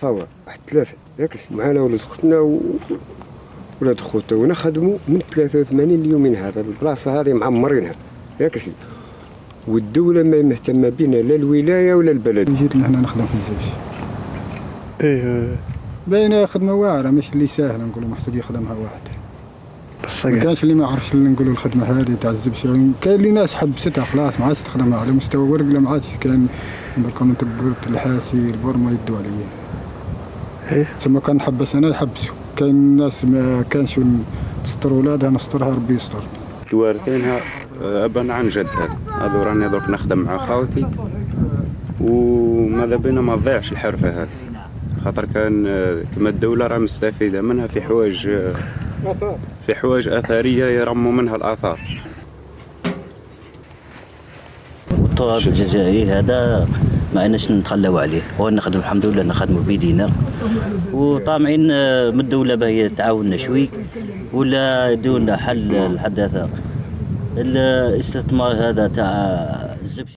هو واحد ثلاثة ياك معنا ولاد خوتنا ولاد خوتنا خدموا من 83 اليومين هذا البلاصة هذه معمرينها ياك سيدي، والدولة ما مهتمة بنا لا الولاية ولا البلد. جيت لهنا نخدم في الزوج. ايه باينه خدمه واعره ماشي اللي ساهله نقولوا محسوب يخدمها واحد. بس ما كانش اللي ما يعرفش اللي نقولوا الخدمه هذه تاع الزبشه، كاين اللي ناس حبستها خلاص ما عادش تخدمها على مستوى ورقله، ما عادش كان بالكم قلت الحاسي البرما يدوا عليا. ايه ثم كان حبس انا يحبسوا، كاين ناس ما كانش تستر ولادها نسترها ربي يستر. الوارثينها ابا عن جد هذا راني درك نخدم مع خاوتي وماذا بينا ما تضيعش الحرفه هذه، خاطر كان كما الدوله راه مستفيده منها في حوايج اثريه يرموا منها الاثار. والتراب الجزائري هذا ما عندناش نتخلاو عليه، ونخدم الحمد لله نخدموا بيدينا وطامعين من الدوله باهي تعاوننا شوي ولا يديروا لنا حل الحداثه. الاستثمار هذا تاع